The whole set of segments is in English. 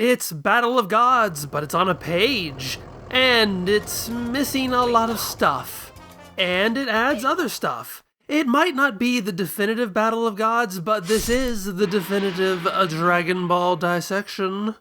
It's Battle of Gods, but it's on a page, and it's missing a lot of stuff. And it adds other stuff. It might not be the definitive Battle of Gods, but this is the definitive Dragon Ball Dissection.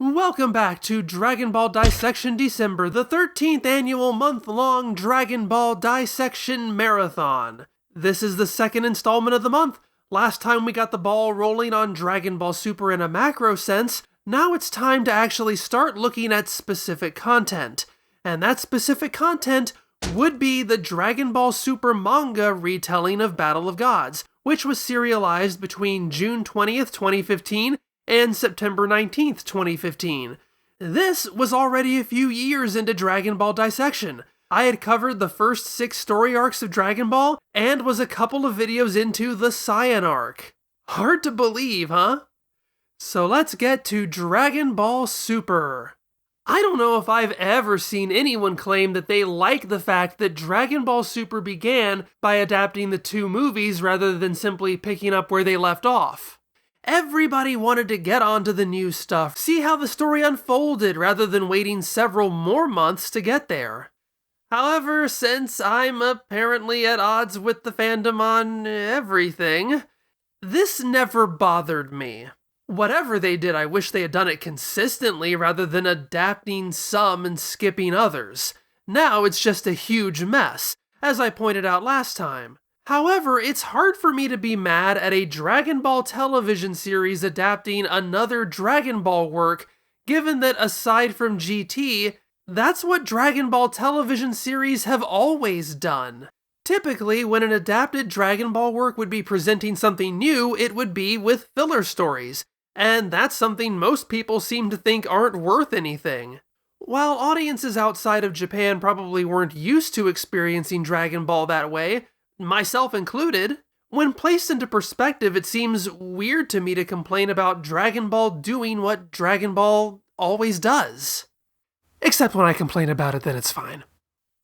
Welcome back to Dragon Ball Dissection December, the 13th annual month-long Dragon Ball Dissection Marathon. This is the second installment of the month. Last time we got the ball rolling on Dragon Ball Super in a macro sense, now it's time to actually start looking at specific content. And that specific content would be the Dragon Ball Super manga retelling of Battle of Gods, which was serialized between June 20th, 2015 and September 19th, 2015. This was already a few years into Dragon Ball Dissection. I had covered the first 6 story arcs of Dragon Ball, and was a couple of videos into the Saiyan arc. Hard to believe, huh? So let's get to Dragon Ball Super. I don't know if I've ever seen anyone claim that they like the fact that Dragon Ball Super began by adapting the 2 movies rather than simply picking up where they left off. Everybody wanted to get onto the new stuff, see how the story unfolded rather than waiting several more months to get there. However, since I'm apparently at odds with the fandom on everything, this never bothered me. Whatever they did, I wish they had done it consistently rather than adapting some and skipping others. Now it's just a huge mess, as I pointed out last time. However, it's hard for me to be mad at a Dragon Ball television series adapting another Dragon Ball work, given that aside from GT, that's what Dragon Ball television series have always done. Typically, when an adapted Dragon Ball work would be presenting something new, it would be with filler stories, and that's something most people seem to think aren't worth anything. While audiences outside of Japan probably weren't used to experiencing Dragon Ball that way, myself included, when placed into perspective, it seems weird to me to complain about Dragon Ball doing what Dragon Ball always does. Except when I complain about it, then it's fine.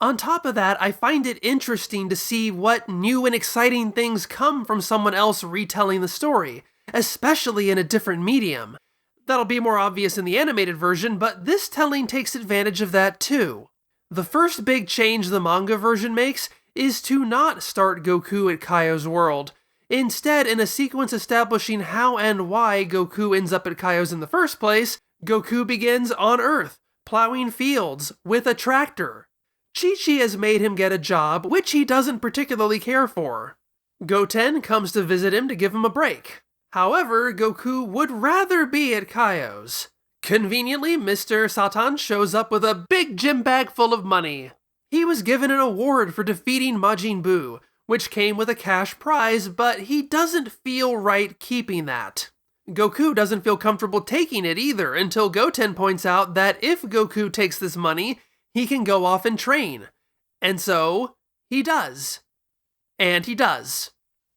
On top of that, I find it interesting to see what new and exciting things come from someone else retelling the story, especially in a different medium. That'll be more obvious in the animated version, but this telling takes advantage of that too. The first big change the manga version makes is to not start Goku at Kaio's world. Instead, in a sequence establishing how and why Goku ends up at Kaio's in the first place, Goku begins on Earth, plowing fields with a tractor. Chi-Chi has made him get a job, which he doesn't particularly care for. Goten comes to visit him to give him a break. However, Goku would rather be at Kaio's. Conveniently, Mr. Satan shows up with a big gym bag full of money. He was given an award for defeating Majin Buu, which came with a cash prize, but he doesn't feel right keeping that. Goku doesn't feel comfortable taking it either until Goten points out that if Goku takes this money, he can go off and train. And so, he does. And he does.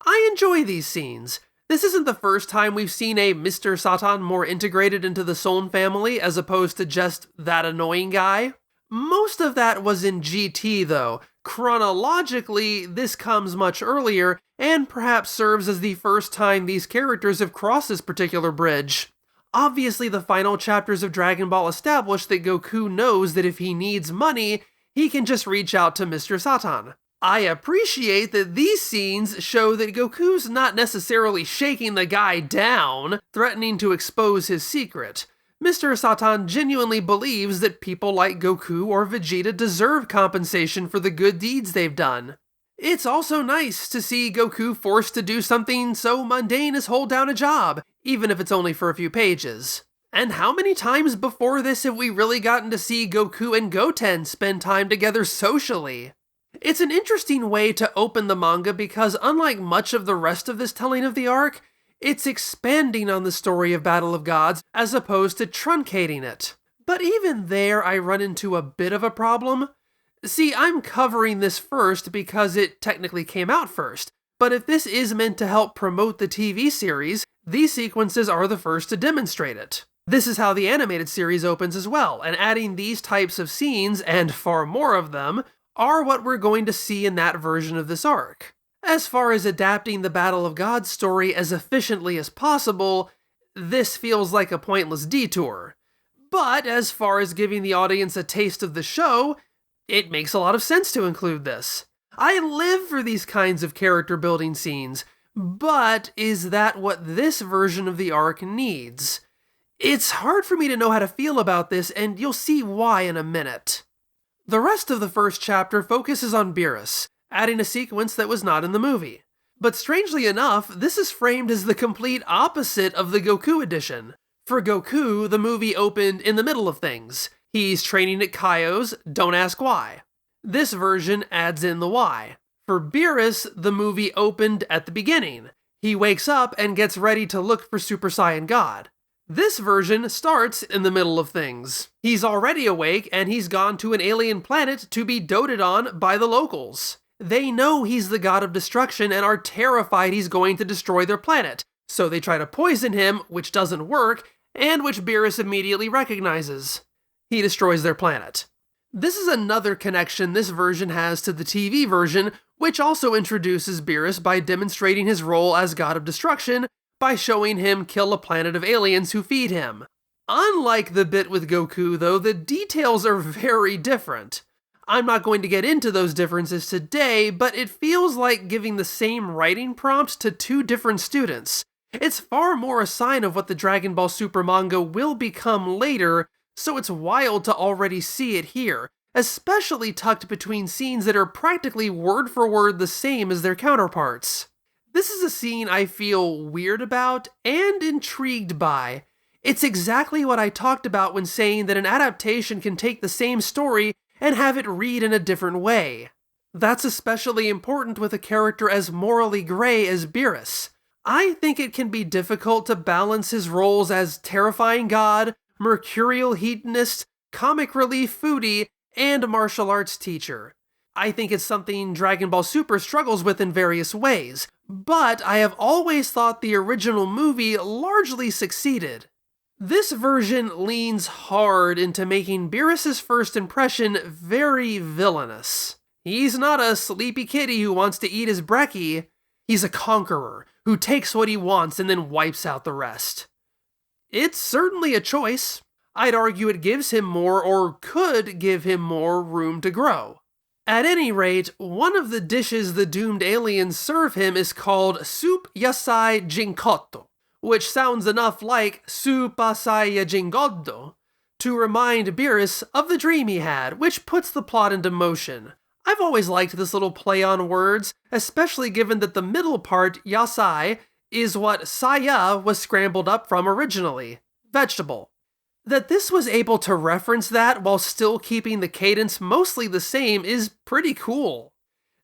I enjoy these scenes. This isn't the first time we've seen a Mr. Satan more integrated into the Son family as opposed to just that annoying guy. Most of that was in GT though. Chronologically, this comes much earlier, and perhaps serves as the first time these characters have crossed this particular bridge. Obviously, the final chapters of Dragon Ball establish that Goku knows that if he needs money, he can just reach out to Mr. Satan. I appreciate that these scenes show that Goku's not necessarily shaking the guy down, threatening to expose his secret. Mr. Satan genuinely believes that people like Goku or Vegeta deserve compensation for the good deeds they've done. It's also nice to see Goku forced to do something so mundane as hold down a job, even if it's only for a few pages. And how many times before this have we really gotten to see Goku and Goten spend time together socially? It's an interesting way to open the manga because unlike much of the rest of this telling of the arc, it's expanding on the story of Battle of Gods as opposed to truncating it. But even there, I run into a bit of a problem. See, I'm covering this first because it technically came out first, but if this is meant to help promote the TV series, these sequences are the first to demonstrate it. This is how the animated series opens as well, and adding these types of scenes, and far more of them, are what we're going to see in that version of this arc. As far as adapting the Battle of Gods story as efficiently as possible, this feels like a pointless detour. But as far as giving the audience a taste of the show, it makes a lot of sense to include this. I live for these kinds of character building scenes, but is that what this version of the arc needs? It's hard for me to know how to feel about this, and you'll see why in a minute. The rest of the first chapter focuses on Beerus, adding a sequence that was not in the movie. But strangely enough, this is framed as the complete opposite of the Goku edition. For Goku, the movie opened in the middle of things. He's training at Kaio's, don't ask why. This version adds in the why. For Beerus, the movie opened at the beginning. He wakes up and gets ready to look for Super Saiyan God. This version starts in the middle of things. He's already awake and he's gone to an alien planet to be doted on by the locals. They know he's the god of destruction and are terrified he's going to destroy their planet, so they try to poison him, which doesn't work, and which Beerus immediately recognizes. He destroys their planet. This is another connection this version has to the TV version, which also introduces Beerus by demonstrating his role as god of destruction by showing him kill a planet of aliens who feed him. Unlike the bit with Goku, though, the details are very different. I'm not going to get into those differences today, but it feels like giving the same writing prompt to two different students. It's far more a sign of what the Dragon Ball Super manga will become later, so it's wild to already see it here, especially tucked between scenes that are practically word for word the same as their counterparts. This is a scene I feel weird about and intrigued by. It's exactly what I talked about when saying that an adaptation can take the same story and have it read in a different way. That's especially important with a character as morally gray as Beerus. I think it can be difficult to balance his roles as terrifying god, mercurial hedonist, comic relief foodie, and martial arts teacher. I think it's something Dragon Ball Super struggles with in various ways, but I have always thought the original movie largely succeeded. This version leans hard into making Beerus' first impression very villainous. He's not a sleepy kitty who wants to eat his brekkie. He's a conqueror who takes what he wants and then wipes out the rest. It's certainly a choice. I'd argue it gives him more, or could give him more, room to grow. At any rate, one of the dishes the doomed aliens serve him is called Soup Yasai Jinkotto, which sounds enough like Soup Asai Jingoddo to remind Beerus of the dream he had, which puts the plot into motion. I've always liked this little play on words, especially given that the middle part, Yasai, is what Saya was scrambled up from originally, vegetable. That this was able to reference that while still keeping the cadence mostly the same is pretty cool.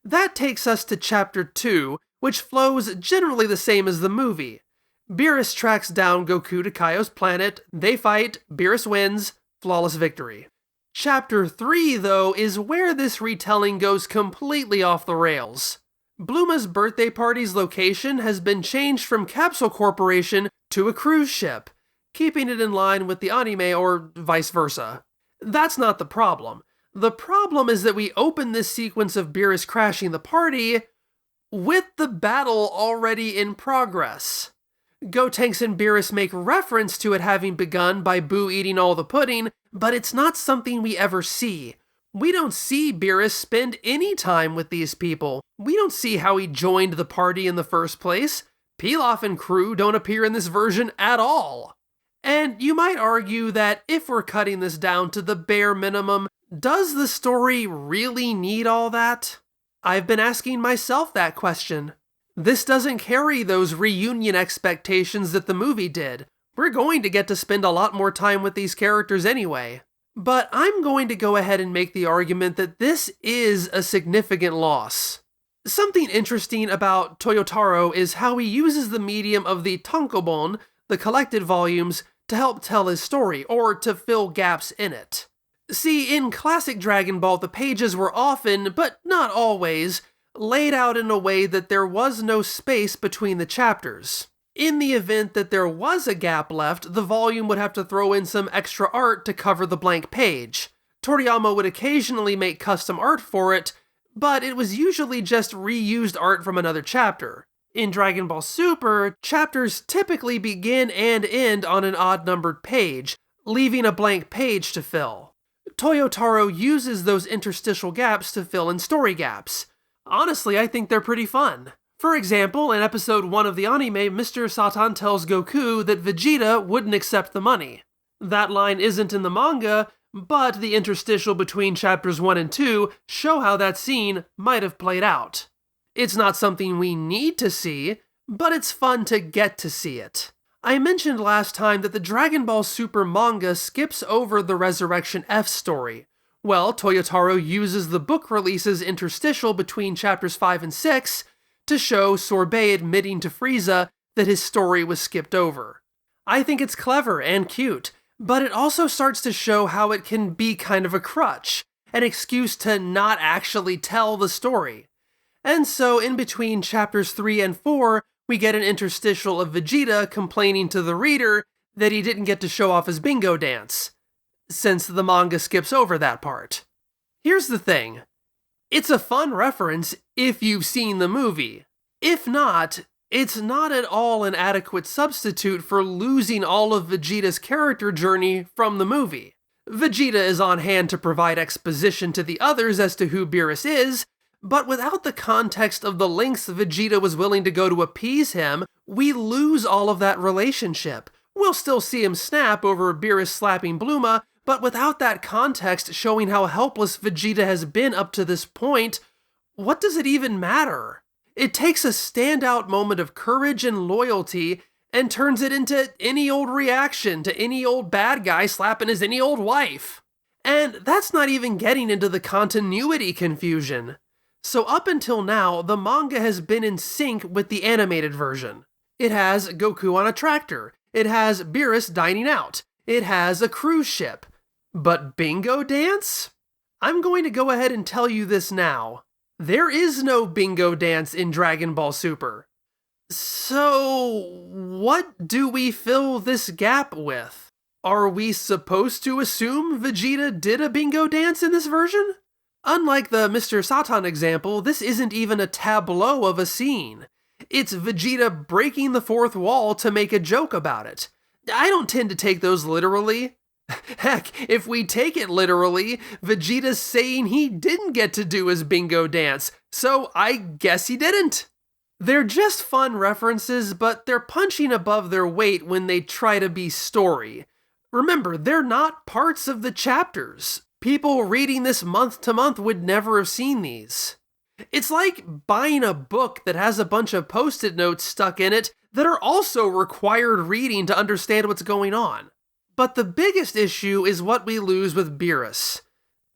That takes us to Chapter 2, which flows generally the same as the movie. Beerus tracks down Goku to Kaio's planet, they fight, Beerus wins, flawless victory. Chapter 3, though, is where this retelling goes completely off the rails. Bluma's birthday party's location has been changed from Capsule Corporation to a cruise ship, keeping it in line with the anime or vice versa. That's not the problem. The problem is that we open this sequence of Beerus crashing the party with the battle already in progress. Gotenks and Beerus make reference to it having begun by Boo eating all the pudding, but it's not something we ever see. We don't see Beerus spend any time with these people. We don't see how he joined the party in the first place. Pilaf and crew don't appear in this version at all. And you might argue that if we're cutting this down to the bare minimum, does the story really need all that? I've been asking myself that question. This doesn't carry those reunion expectations that the movie did. We're going to get to spend a lot more time with these characters anyway. But I'm going to go ahead and make the argument that this is a significant loss. Something interesting about Toyotaro is how he uses the medium of the tankobon, the collected volumes, to help tell his story, or to fill gaps in it. See, in classic Dragon Ball, the pages were often, but not always, laid out in a way that there was no space between the chapters. In the event that there was a gap left, the volume would have to throw in some extra art to cover the blank page. Toriyama would occasionally make custom art for it, but it was usually just reused art from another chapter. In Dragon Ball Super, chapters typically begin and end on an odd-numbered page, leaving a blank page to fill. Toyotaro uses those interstitial gaps to fill in story gaps. Honestly, I think they're pretty fun. For example, in episode 1 of the anime, Mr. Satan tells Goku that Vegeta wouldn't accept the money. That line isn't in the manga, but the interstitial between chapters 1 and 2 show how that scene might have played out. It's not something we need to see, but it's fun to get to see it. I mentioned last time that the Dragon Ball Super manga skips over the Resurrection F story. Well, Toyotaro uses the book releases interstitial between chapters 5 and 6 to show Sorbet admitting to Frieza that his story was skipped over. I think it's clever and cute, but it also starts to show how it can be kind of a crutch, an excuse to not actually tell the story. And so in between chapters 3 and 4, we get an interstitial of Vegeta complaining to the reader that he didn't get to show off his bingo dance, since the manga skips over that part. Here's the thing. It's a fun reference if you've seen the movie. If not, it's not at all an adequate substitute for losing all of Vegeta's character journey from the movie. Vegeta is on hand to provide exposition to the others as to who Beerus is, but without the context of the lengths Vegeta was willing to go to appease him, we lose all of that relationship. We'll still see him snap over Beerus slapping Bluma, but without that context showing how helpless Vegeta has been up to this point, what does it even matter? It takes a standout moment of courage and loyalty and turns it into any old reaction to any old bad guy slapping his any old wife. And that's not even getting into the continuity confusion. So up until now, the manga has been in sync with the animated version. It has Goku on a tractor. It has Beerus dining out. It has a cruise ship. But bingo dance? I'm going to go ahead and tell you this now. There is no bingo dance in Dragon Ball Super. So, what do we fill this gap with? Are we supposed to assume Vegeta did a bingo dance in this version? Unlike the Mr. Satan example, this isn't even a tableau of a scene. It's Vegeta breaking the fourth wall to make a joke about it. I don't tend to take those literally. Heck, if we take it literally, Vegeta's saying he didn't get to do his bingo dance, so I guess he didn't. They're just fun references, but they're punching above their weight when they try to be story. Remember, they're not parts of the chapters. People reading this month to month would never have seen these. It's like buying a book that has a bunch of post-it notes stuck in it that are also required reading to understand what's going on. But the biggest issue is what we lose with Beerus.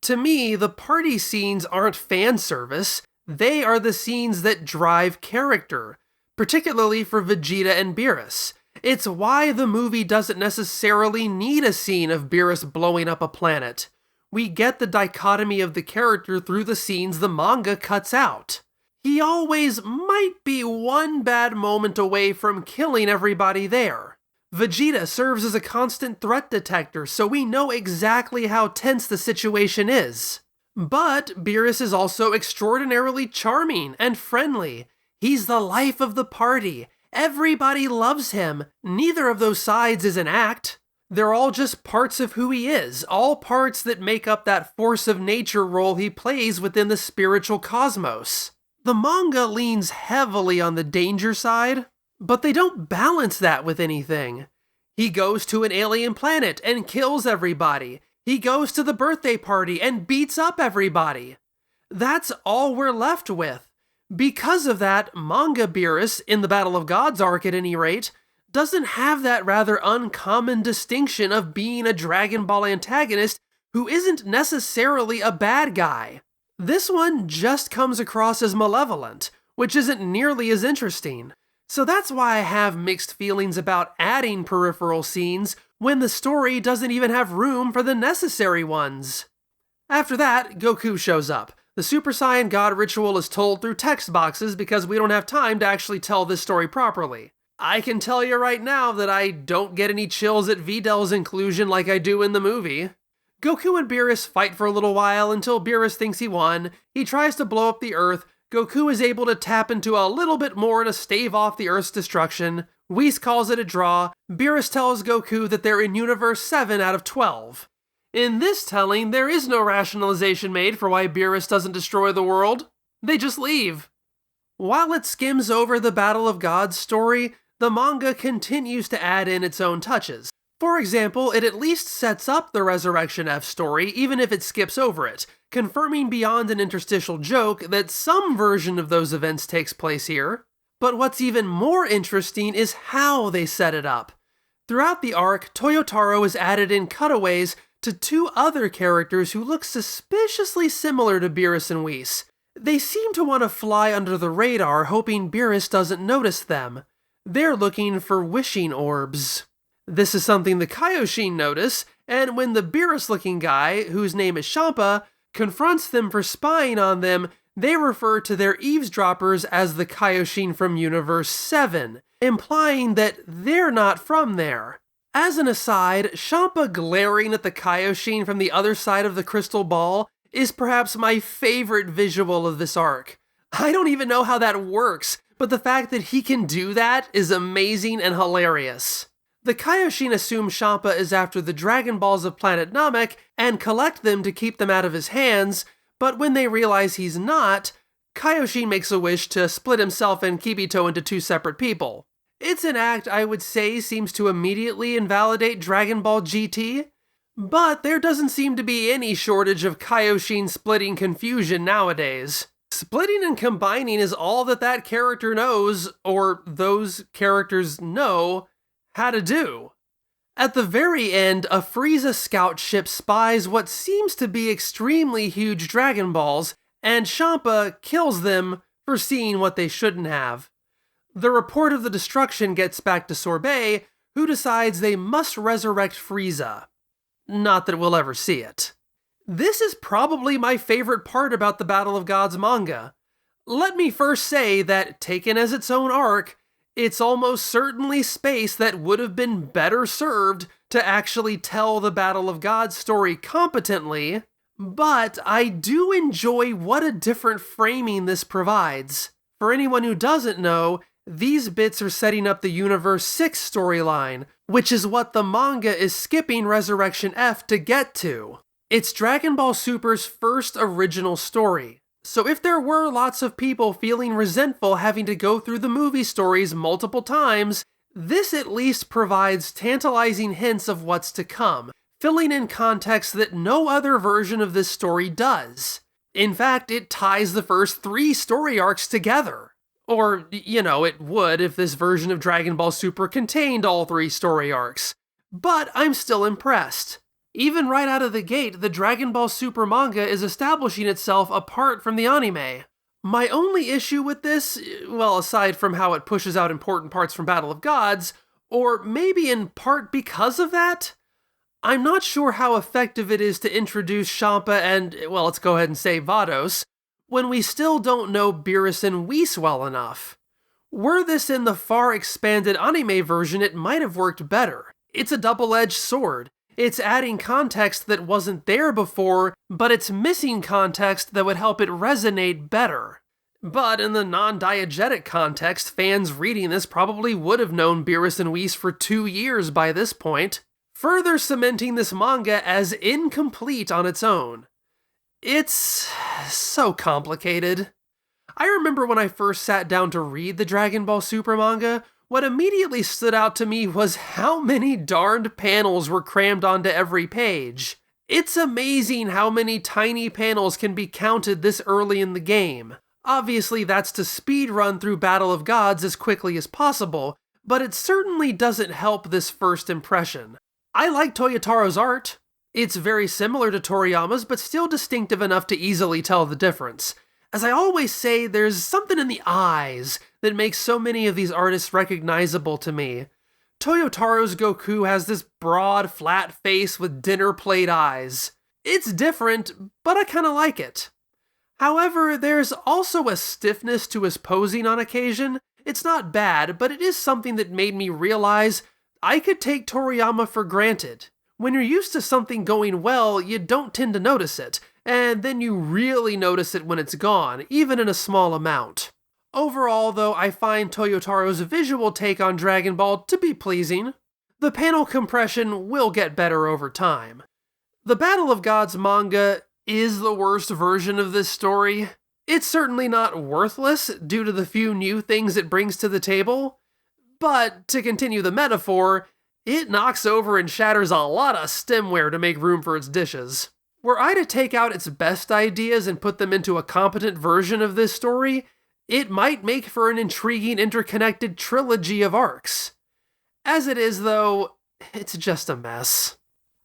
To me, the party scenes aren't fan service, they are the scenes that drive character, particularly for Vegeta and Beerus. It's why the movie doesn't necessarily need a scene of Beerus blowing up a planet. We get the dichotomy of the character through the scenes the manga cuts out. He always might be one bad moment away from killing everybody there. Vegeta serves as a constant threat detector, so we know exactly how tense the situation is. But Beerus is also extraordinarily charming and friendly. He's the life of the party. Everybody loves him. Neither of those sides is an act. They're all just parts of who he is, all parts that make up that force of nature role he plays within the spiritual cosmos. The manga leans heavily on the danger side, but they don't balance that with anything. He goes to an alien planet and kills everybody. He goes to the birthday party and beats up everybody. That's all we're left with. Because of that, manga Beerus, in the Battle of Gods arc at any rate, doesn't have that rather uncommon distinction of being a Dragon Ball antagonist who isn't necessarily a bad guy. This one just comes across as malevolent, which isn't nearly as interesting. So that's why I have mixed feelings about adding peripheral scenes when the story doesn't even have room for the necessary ones. After that, Goku shows up. The Super Saiyan God ritual is told through text boxes because we don't have time to actually tell this story properly. I can tell you right now that I don't get any chills at Vidal's inclusion like I do in the movie. Goku and Beerus fight for a little while until Beerus thinks he won. He tries to blow up the Earth. Goku is able to tap into a little bit more to stave off the Earth's destruction. Whis calls it a draw. Beerus tells Goku that they're in Universe 7 out of 12. In this telling, there is no rationalization made for why Beerus doesn't destroy the world. They just leave. While it skims over the Battle of Gods story, the manga continues to add in its own touches. For example, it at least sets up the Resurrection F story, even if it skips over it, confirming beyond an interstitial joke that some version of those events takes place here. But what's even more interesting is how they set it up. Throughout the arc, Toyotaro is added in cutaways to two other characters who look suspiciously similar to Beerus and Whis. They seem to want to fly under the radar, hoping Beerus doesn't notice them. They're looking for wishing orbs. This is something the Kaioshin notice, and when the Beerus-looking guy, whose name is Champa, confronts them for spying on them, they refer to their eavesdroppers as the Kaioshin from Universe 7, implying that they're not from there. As an aside, Champa glaring at the Kaioshin from the other side of the crystal ball is perhaps my favorite visual of this arc. I don't even know how that works, but the fact that he can do that is amazing and hilarious. The Kaioshin assume Champa is after the Dragon Balls of Planet Namek and collect them to keep them out of his hands, but when they realize he's not, Kaioshin makes a wish to split himself and Kibito into two separate people. It's an act I would say seems to immediately invalidate Dragon Ball GT, but there doesn't seem to be any shortage of Kaioshin splitting confusion nowadays. Splitting and combining is all that character knows, or those characters know, how to do. At the very end, a Frieza scout ship spies what seems to be extremely huge Dragon Balls, and Champa kills them for seeing what they shouldn't have. The report of the destruction gets back to Sorbet, who decides they must resurrect Frieza. Not that we'll ever see it. This is probably my favorite part about the Battle of Gods manga. Let me first say that, taken as its own arc, it's almost certainly space that would have been better served to actually tell the Battle of Gods story competently, but I do enjoy what a different framing this provides. For anyone who doesn't know, these bits are setting up the Universe 6 storyline, which is what the manga is skipping Resurrection F to get to. It's Dragon Ball Super's first original story. So if there were lots of people feeling resentful having to go through the movie stories multiple times, this at least provides tantalizing hints of what's to come, filling in context that no other version of this story does. In fact, it ties the first 3 story arcs together. Or, it would if this version of Dragon Ball Super contained all 3 story arcs. But I'm still impressed. Even right out of the gate, the Dragon Ball Super manga is establishing itself apart from the anime. My only issue with this, well, aside from how it pushes out important parts from Battle of Gods, or maybe in part because of that, I'm not sure how effective it is to introduce Champa and, well, let's go ahead and say Vados, when we still don't know Beerus and Whis well enough. Were this in the far expanded anime version, it might have worked better. It's a double-edged sword. It's adding context that wasn't there before, but it's missing context that would help it resonate better. But in the non-diegetic context, fans reading this probably would have known Beerus and Whis for 2 years by this point, further cementing this manga as incomplete on its own. It's so complicated. I remember when I first sat down to read the Dragon Ball Super manga, what immediately stood out to me was how many darned panels were crammed onto every page. It's amazing how many tiny panels can be counted this early in the game. Obviously that's to speedrun through Battle of Gods as quickly as possible, but it certainly doesn't help this first impression. I like Toyotaro's art. It's very similar to Toriyama's, but still distinctive enough to easily tell the difference. As I always say, there's something in the eyes that makes so many of these artists recognizable to me. Toyotaro's Goku has this broad, flat face with dinner plate eyes. It's different, but I kinda like it. However, there's also a stiffness to his posing on occasion. It's not bad, but it is something that made me realize I could take Toriyama for granted. When you're used to something going well, you don't tend to notice it, and then you really notice it when it's gone, even in a small amount. Overall, though, I find Toyotaro's visual take on Dragon Ball to be pleasing. The panel compression will get better over time. The Battle of Gods manga is the worst version of this story. It's certainly not worthless due to the few new things it brings to the table, but to continue the metaphor, it knocks over and shatters a lot of stemware to make room for its dishes. Were I to take out its best ideas and put them into a competent version of this story, it might make for an intriguing interconnected trilogy of arcs. As it is, though, it's just a mess.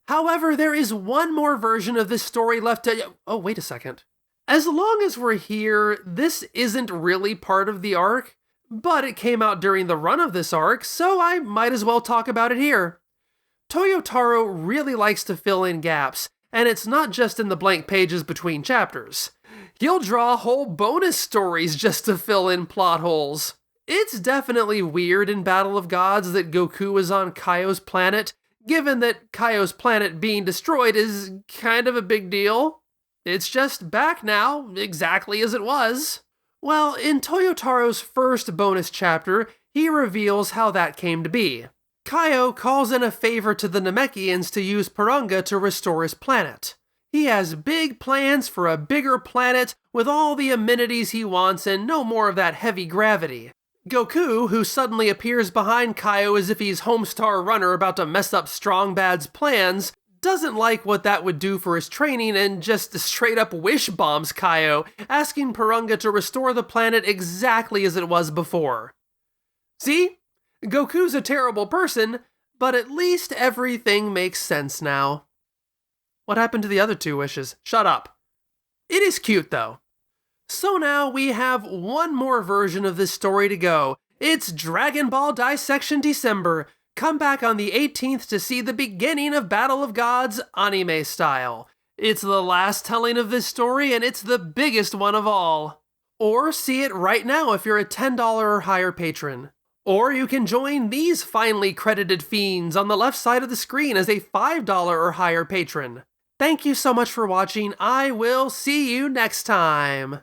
However, there is one more version of this story left to... Oh, wait a second. As long as we're here, this isn't really part of the arc, but it came out during the run of this arc, so I might as well talk about it here. Toyotaro really likes to fill in gaps, and it's not just in the blank pages between chapters. He'll draw whole bonus stories just to fill in plot holes. It's definitely weird in Battle of Gods that Goku is on Kaio's planet, given that Kaio's planet being destroyed is kind of a big deal. It's just back now, exactly as it was. Well, in Toyotaro's first bonus chapter, he reveals how that came to be. Kaio calls in a favor to the Namekians to use Purunga to restore his planet. He has big plans for a bigger planet with all the amenities he wants and no more of that heavy gravity. Goku, who suddenly appears behind Kaio as if he's Homestar Runner about to mess up Strong Bad's plans, doesn't like what that would do for his training and just straight up wish bombs Kaio, asking Purunga to restore the planet exactly as it was before. See? Goku's a terrible person, but at least everything makes sense now. What happened to the other two wishes? Shut up. It is cute though. So now we have one more version of this story to go. It's Dragon Ball Dissection December. Come back on the 18th to see the beginning of Battle of Gods anime style. It's the last telling of this story and it's the biggest one of all. Or see it right now if you're a $10 or higher patron. Or you can join these finely credited fiends on the left side of the screen as a $5 or higher patron. Thank you so much for watching. I will see you next time.